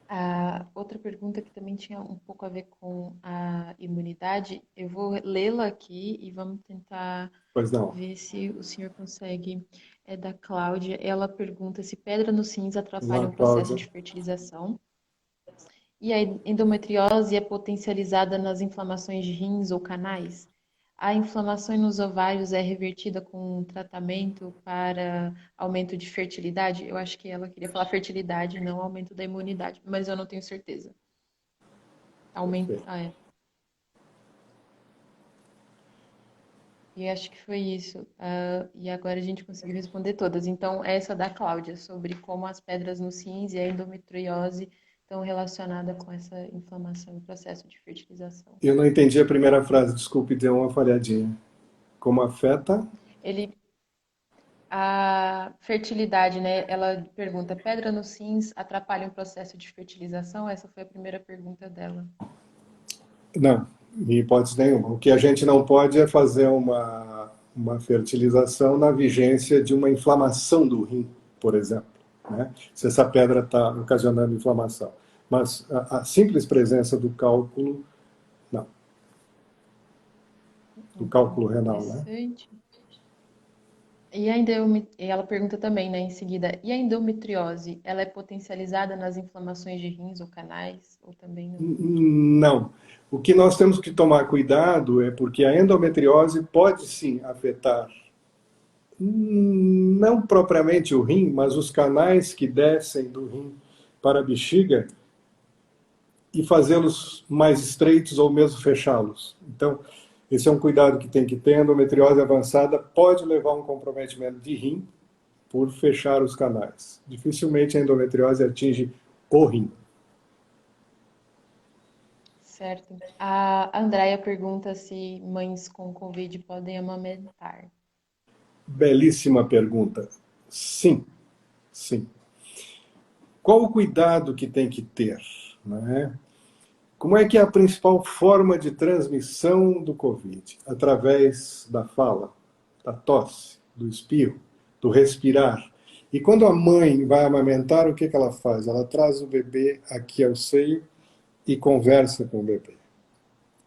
A outra pergunta que também tinha um pouco a ver com a imunidade, eu vou lê-la aqui e vamos tentar Pois não. ver se o senhor consegue. É da Cláudia. Ela pergunta se pedra nos rins atrapalha Lá, o processo Cláudia. de fertilização. E a endometriose é potencializada nas inflamações de rins ou canais? A inflamação nos ovários é revertida com um tratamento para aumento de fertilidade? Eu acho que ela queria falar fertilidade, não aumento da imunidade, mas eu não tenho certeza. Aumento, é. E acho que foi isso. E agora a gente conseguiu responder todas. Então, essa da Cláudia, sobre como as pedras nos rins e a endometriose estão relacionadas com essa inflamação e processo de fertilização. Eu não entendi a primeira frase, desculpe, deu uma falhadinha. Como afeta? Ele, a fertilidade, né? Ela pergunta: pedra nos rins atrapalha o processo de fertilização? Essa foi a primeira pergunta dela. Não, em hipótese nenhuma. O que a gente não pode é fazer uma fertilização na vigência de uma inflamação do rim, por exemplo, né? Se essa pedra está ocasionando inflamação. Mas a simples presença do cálculo, não, do cálculo renal, né? Interessante. E ela pergunta também, né, em seguida, e a endometriose, ela é potencializada nas inflamações de rins ou canais, ou também não? Não. O que nós temos que tomar cuidado é porque a endometriose pode sim afetar não propriamente o rim, mas os canais que descem do rim para a bexiga e fazê-los mais estreitos ou mesmo fechá-los. Então, esse é um cuidado que tem que ter. A endometriose avançada pode levar a um comprometimento de rim por fechar os canais. Dificilmente a endometriose atinge o rim. Certo. A Andrea pergunta se mães com Covid podem amamentar. Belíssima pergunta. Sim, sim. Qual o cuidado que tem que ter? Né? Como é que é a principal forma de transmissão do Covid? Através da fala, da tosse, do espirro, do respirar. E quando a mãe vai amamentar, o que ela faz? Ela traz o bebê aqui ao seio e conversa com o bebê.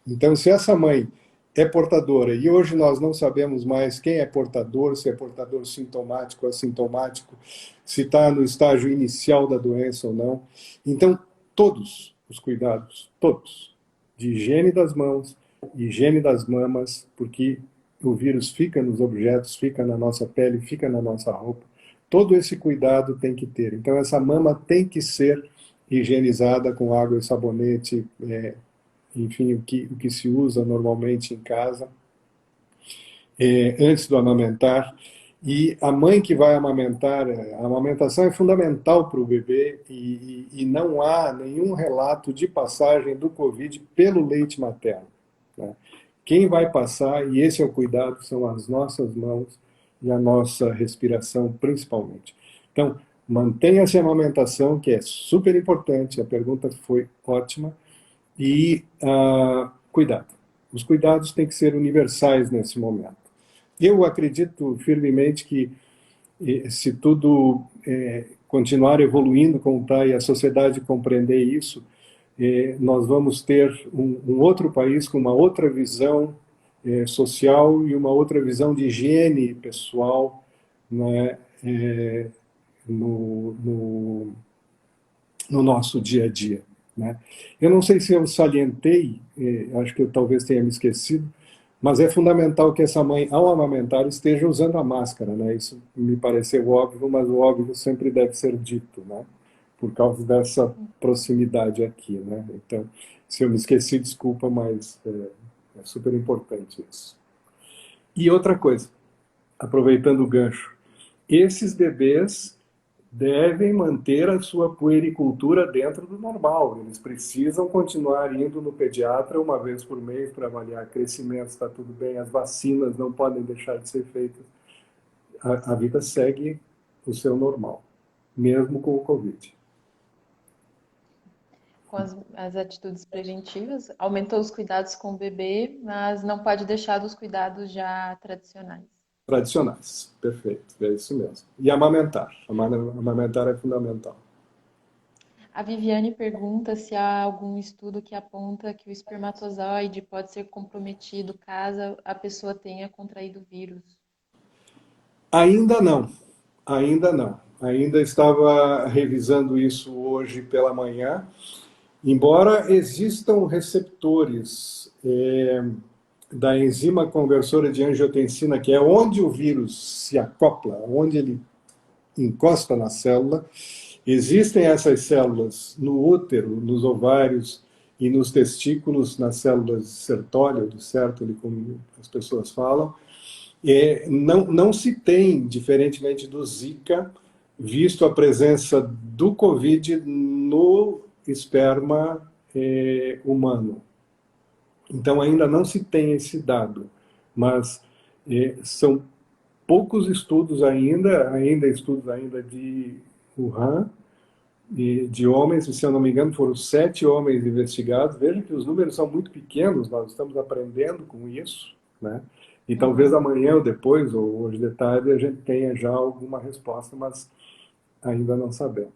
Então, se essa mãe é portadora, e hoje nós não sabemos mais quem é portador, se é portador sintomático ou assintomático, se está no estágio inicial da doença ou não. Então, todos os cuidados, todos, de higiene das mãos, higiene das mamas, porque o vírus fica nos objetos, fica na nossa pele, fica na nossa roupa. Todo esse cuidado tem que ter. Então, essa mama tem que ser higienizada com água e sabonete, enfim, o que se usa normalmente em casa, antes do amamentar. E a mãe que vai amamentar, a amamentação é fundamental para o bebê e não há nenhum relato de passagem do Covid pelo leite materno. Né? Quem vai passar, e esse é o cuidado, são as nossas mãos e a nossa respiração, principalmente. Então, mantenha-se a amamentação, que é super importante, a pergunta foi ótima, e cuidado. Os cuidados têm que ser universais nesse momento. Eu acredito firmemente que se tudo continuar evoluindo como está e a sociedade compreender isso, nós vamos ter um outro país com uma outra visão social e uma outra visão de higiene pessoal, né, no, no, no nosso dia a dia. Né? Eu não sei se eu salientei, acho que eu talvez tenha me esquecido, mas é fundamental que essa mãe, ao amamentar, esteja usando a máscara. Né? Isso me pareceu óbvio, mas o óbvio sempre deve ser dito, né? Por causa dessa proximidade aqui. Né? Então, se eu me esqueci, desculpa, mas é super importante isso. E outra coisa, aproveitando o gancho, esses bebês devem manter a sua puericultura dentro do normal. Eles precisam continuar indo no pediatra uma vez por mês para avaliar crescimento, está tudo bem, as vacinas não podem deixar de ser feitas. A vida segue o seu normal, mesmo com o Covid. Com as atitudes preventivas, aumentou os cuidados com o bebê, mas não pode deixar dos cuidados já tradicionais. Tradicionais, perfeito, é isso mesmo. E amamentar. Amamentar é fundamental. A Viviane pergunta se há algum estudo que aponta que o espermatozoide pode ser comprometido caso a pessoa tenha contraído o vírus. Ainda não, ainda não. Ainda estava revisando isso hoje pela manhã. Embora existam receptores da enzima conversora de angiotensina, que é onde o vírus se acopla, onde ele encosta na célula, existem essas células no útero, nos ovários e nos testículos, nas células de Sertoli, do Sertoli, como as pessoas falam. Não se tem, diferentemente do Zika, visto a presença do Covid no esperma humano. Então ainda não se tem esse dado, mas são poucos estudos ainda estudos ainda de Wuhan, de homens, se eu não me engano foram 7 homens investigados. Veja que os números são muito pequenos, nós estamos aprendendo com isso, né? E talvez amanhã ou depois, ou hoje de tarde, a gente tenha já alguma resposta, mas ainda não sabemos.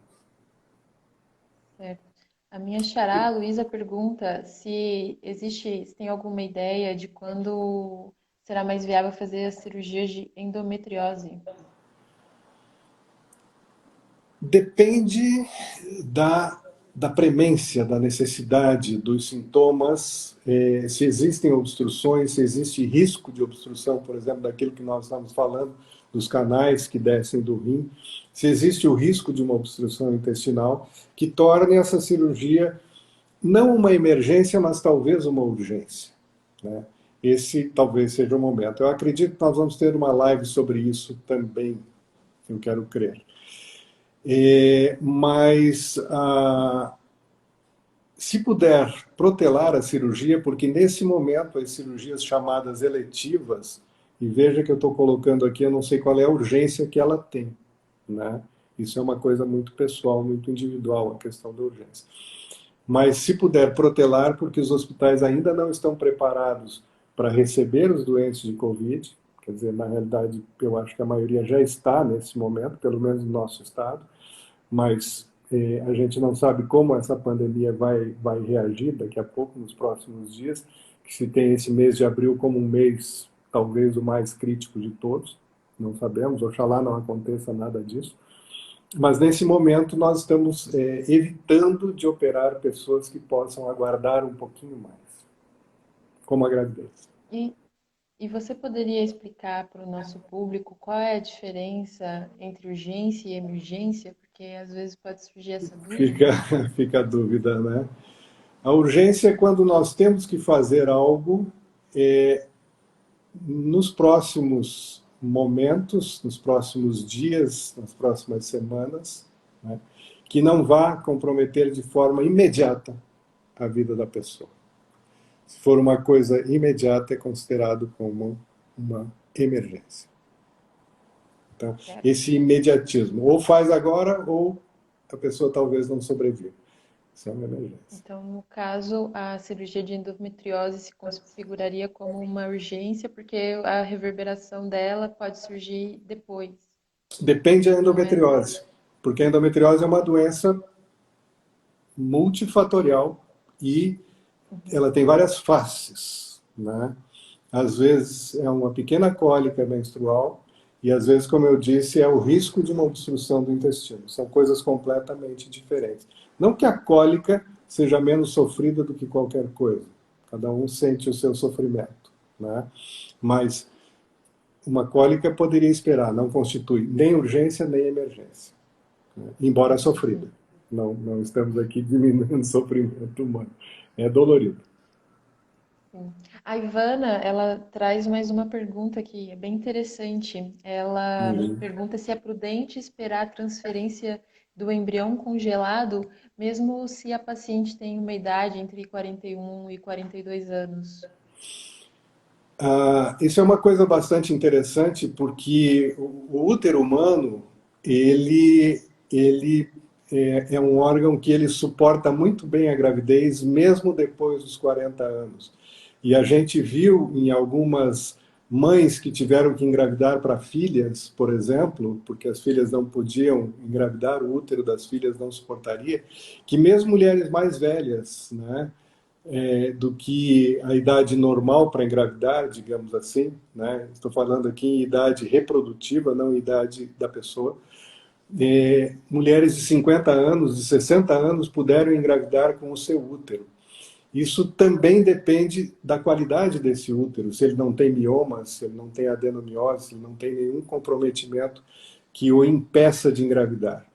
Certo. A minha xará, a Luísa, pergunta se tem alguma ideia de quando será mais viável fazer as cirurgias de endometriose. Depende da premência, da necessidade, dos sintomas, se existem obstruções, se existe risco de obstrução, por exemplo, daquilo que nós estamos falando, dos canais que descem do rim, se existe o risco de uma obstrução intestinal, que torne essa cirurgia não uma emergência, mas talvez uma urgência. Né? Esse talvez seja o momento. Eu acredito que nós vamos ter uma live sobre isso também, eu quero crer. Mas se puder protelar a cirurgia, porque nesse momento as cirurgias chamadas eletivas, e veja que eu estou colocando aqui, eu não sei qual é a urgência que ela tem, né? Isso é uma coisa muito pessoal, muito individual, a questão da urgência. mas se puder protelar, porque os hospitais ainda não estão preparados para receber os doentes de Covid, quer dizer, na realidade, eu acho que a maioria já está nesse momento, pelo menos no nosso estado, mas a gente não sabe como essa pandemia vai reagir daqui a pouco, nos próximos dias, que se tem esse mês de abril como um mês, talvez o mais crítico de todos, não sabemos, oxalá não aconteça nada disso, mas nesse momento nós estamos evitando de operar pessoas que possam aguardar um pouquinho mais, como a gravidez. E, e você poderia explicar para o nosso público qual é a diferença entre urgência e emergência? Porque às vezes pode surgir essa dúvida. Fica, fica a dúvida, né? A urgência é quando nós temos que fazer algo nos próximos momentos, nos próximos dias, nas próximas semanas, né, que não vá comprometer de forma imediata a vida da pessoa. Se for uma coisa imediata, é considerado como uma emergência. Então, Certo? esse imediatismo, ou faz agora, ou a pessoa talvez não sobreviva. Isso é uma emergência. Então, no caso, a cirurgia de endometriose se configuraria como uma urgência, porque a reverberação dela pode surgir depois, Depende da não é? endometriose, porque a endometriose é uma doença multifatorial e Uhum. ela tem várias faces, né? Às vezes é uma pequena cólica menstrual e às vezes, como eu disse, é o risco de uma obstrução do intestino. São coisas completamente diferentes. Não que a cólica seja menos sofrida do que qualquer coisa. Cada um sente o seu sofrimento, né? Mas uma cólica poderia esperar, não constitui nem urgência nem emergência, né? Embora sofrida. Sim, Não, não estamos aqui diminuindo o sofrimento humano. É dolorido. sim. A Ivana, ela traz mais uma pergunta aqui, é bem interessante. Ela Uhum. pergunta se é prudente esperar a transferência do embrião congelado, mesmo se a paciente tem uma idade entre 41 e 42 anos. Isso é uma coisa bastante interessante porque o útero humano ele é um órgão que ele suporta muito bem a gravidez mesmo depois dos 40 anos. E a gente viu em algumas mães que tiveram que engravidar para filhas, por exemplo, porque as filhas não podiam engravidar, o útero das filhas não suportaria, que mesmo mulheres mais velhas, né, do que a idade normal para engravidar, digamos assim, né? Estou falando aqui em idade reprodutiva, não idade da pessoa. Mulheres de 50 anos, de 60 anos puderam engravidar com o seu útero. Isso também depende da qualidade desse útero, se ele não tem miomas, se ele não tem adenomiose, se ele não tem nenhum comprometimento que o impeça de engravidar.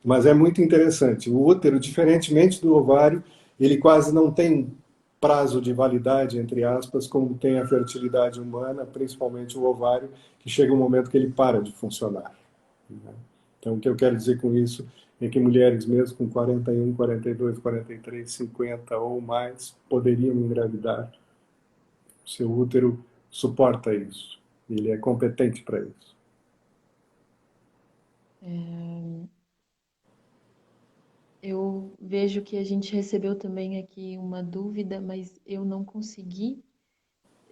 Mas é muito interessante. O útero, diferentemente do ovário, ele quase não tem prazo de validade, entre aspas, como tem a fertilidade humana, principalmente o ovário, que chega um momento que ele para de funcionar. Então, o que eu quero dizer com isso é que mulheres, mesmo com 41, 42, 43, 50 ou mais, poderiam engravidar. O seu útero suporta isso. Ele é competente para isso. Eu vejo que a gente recebeu também aqui uma dúvida, mas eu não consegui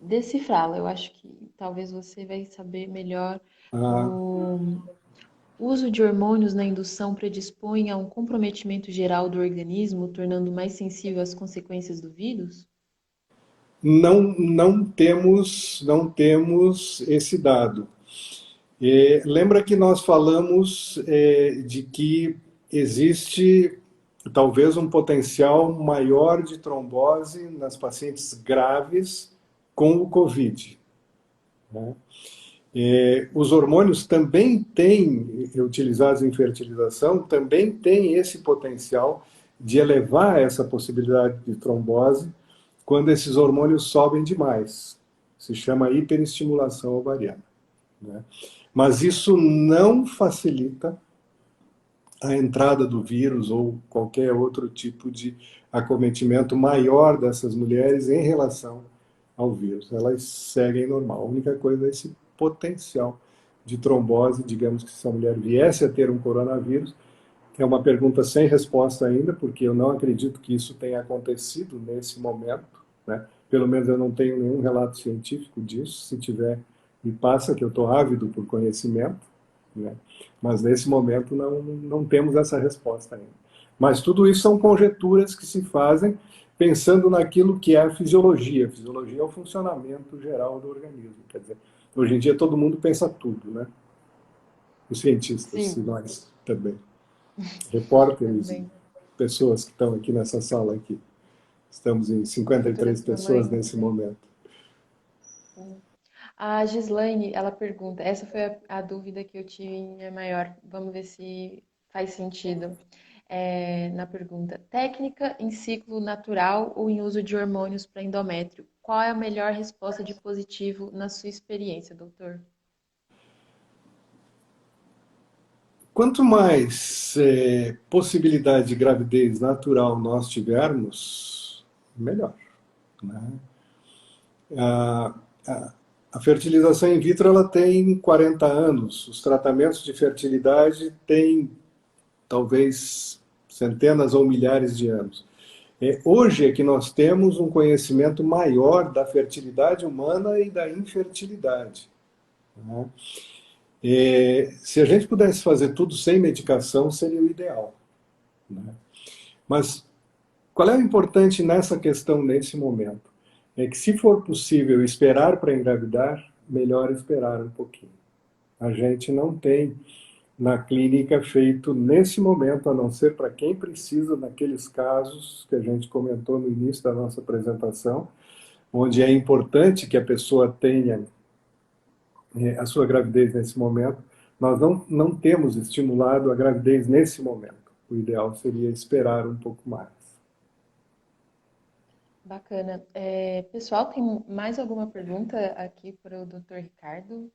decifrá-la. Eu acho que talvez você vai saber melhor. Ah, O uso de hormônios na indução predispõe a um comprometimento geral do organismo, tornando mais sensível às consequências do vírus? não temos esse dado. Lembra que nós falamos de que existe talvez um potencial maior de trombose nas pacientes graves com o Covid, né? Os hormônios também têm, utilizados em fertilização, também têm esse potencial de elevar essa possibilidade de trombose quando esses hormônios sobem demais. Se chama hiperestimulação ovariana, né? Mas isso não facilita a entrada do vírus ou qualquer outro tipo de acometimento maior dessas mulheres em relação ao vírus. Elas seguem normal. A única coisa é esse potencial de trombose, digamos que se a mulher viesse a ter um coronavírus, É uma pergunta sem resposta ainda, porque eu não acredito que isso tenha acontecido nesse momento, né? Pelo menos eu não tenho nenhum relato científico disso. Se tiver, me passa, que eu estou ávido por conhecimento, né? Mas nesse momento não temos essa resposta ainda. Mas tudo isso são conjecturas que se fazem pensando naquilo que é a fisiologia. A fisiologia é o funcionamento geral do organismo. Quer dizer, hoje em dia todo mundo pensa tudo, né? Os cientistas, e Sim, nós também. Repórteres e também. pessoas que estão aqui nessa sala aqui. Estamos em De todo 53 pessoas tamanho. nesse momento. Sim. A Gislaine, ela pergunta, essa foi a dúvida que eu tinha maior, vamos ver se faz sentido. Na pergunta, técnica em ciclo natural ou em uso de hormônios para endométrio? Qual é a melhor resposta de positivo na sua experiência, doutor? Quanto mais possibilidade de gravidez natural nós tivermos, melhor, né? A, a fertilização in vitro ela tem 40 anos, os tratamentos de fertilidade têm talvez centenas ou milhares de anos. Hoje é que nós temos um conhecimento maior da fertilidade humana e da infertilidade, né? Se a gente pudesse fazer tudo sem medicação, seria o ideal, né? Mas qual é o importante nessa questão, nesse momento? É que, se for possível esperar para engravidar, melhor esperar um pouquinho. A gente não tem na clínica feito nesse momento, a não ser para quem precisa, naqueles casos que a gente comentou no início da nossa apresentação, onde é importante que a pessoa tenha a sua gravidez nesse momento. Nós não temos estimulado a gravidez nesse momento. O ideal seria esperar um pouco mais. Bacana. Pessoal, tem mais alguma pergunta aqui para o Dr. Ricardo?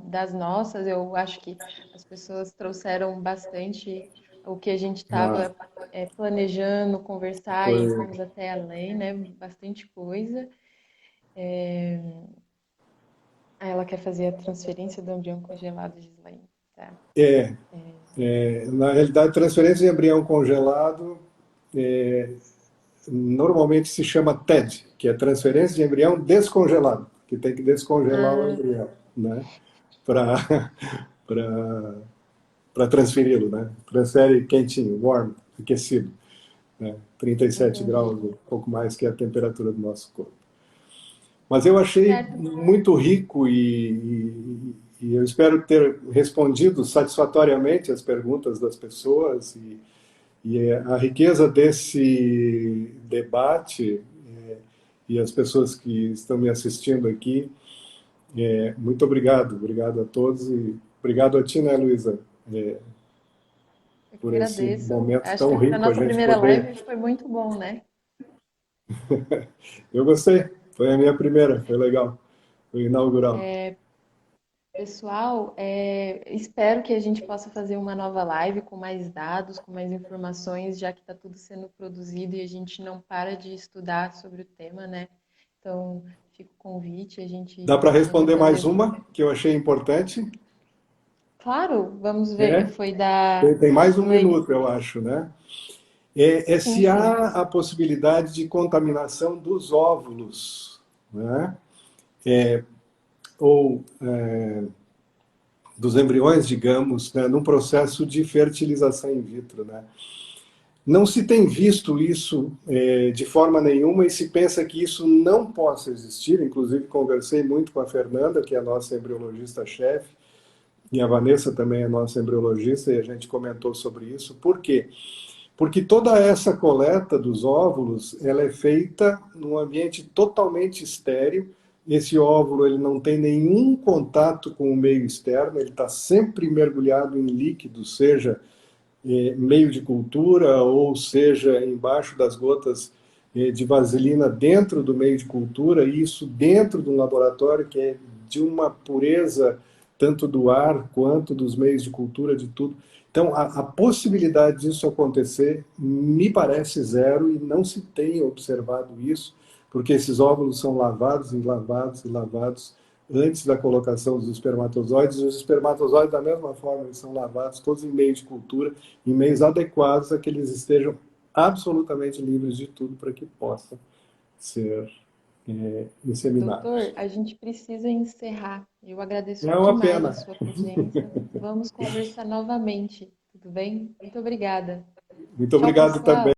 Das nossas, eu acho que as pessoas trouxeram bastante o que a gente Ah, estava planejando conversar e foi, fomos até além, né? Bastante coisa. Ela quer fazer a transferência do embrião congelado, Gislaine. Tá. é, na realidade, transferência de embrião congelado normalmente se chama TED, que é transferência de embrião descongelado, que tem que descongelar o Ah, embrião, né? Para para transferi-lo, né? Transfere quentinho, warm, aquecido, né? 37 entendi. graus, um pouco mais que a temperatura do nosso corpo. Mas eu achei Certo. muito rico e eu espero ter respondido satisfatoriamente as perguntas das pessoas e a riqueza desse debate e as pessoas que estão me assistindo aqui. Muito obrigado, obrigado a todos e obrigado a ti, né, Luísa, Eu que por esse agradeço. momento Acho tão que para rico a nossa gente primeira poder. live foi muito bom, né? Eu gostei, foi a minha primeira, foi legal, foi inaugural. Pessoal, espero que a gente possa fazer uma nova live com mais dados, com mais informações, já que está tudo sendo produzido e a gente não para de estudar sobre o tema, né? Então, fica o convite, a Dá gente para pode responder mais fazer. uma que eu achei importante? Claro, vamos ver. É, Foi da tem mais um Gislaine. minuto, eu acho, né? Sim, Se sim. há a possibilidade de contaminação dos óvulos, né? Ou dos embriões, digamos, né? Num processo de fertilização in vitro, né? Não se tem visto isso de forma nenhuma e se pensa que isso não possa existir. Inclusive, conversei muito com a Fernanda, que é a nossa embriologista-chefe, e a Vanessa também é nossa embriologista, e a gente comentou sobre isso. Por quê? Porque toda essa coleta dos óvulos, ela é feita num ambiente totalmente estéril. Esse óvulo ele não tem nenhum contato com o meio externo, ele está sempre mergulhado em líquido, seja meio de cultura, ou seja, embaixo das gotas de vaselina dentro do meio de cultura, e isso dentro de um laboratório que é de uma pureza tanto do ar quanto dos meios de cultura, de tudo. Então, a possibilidade disso acontecer me parece zero e não se tem observado isso, porque esses óvulos são lavados e lavados e lavados antes da colocação dos espermatozoides. Os espermatozoides, da mesma forma, eles são lavados todos em meios de cultura, em meios adequados a que eles estejam absolutamente livres de tudo para que possam ser inseminados. Doutor, a gente precisa encerrar. Eu agradeço É uma demais a pena. sua presença. Vamos conversar novamente, tudo bem? Muito obrigada. Muito Tchau, obrigado também. pessoal.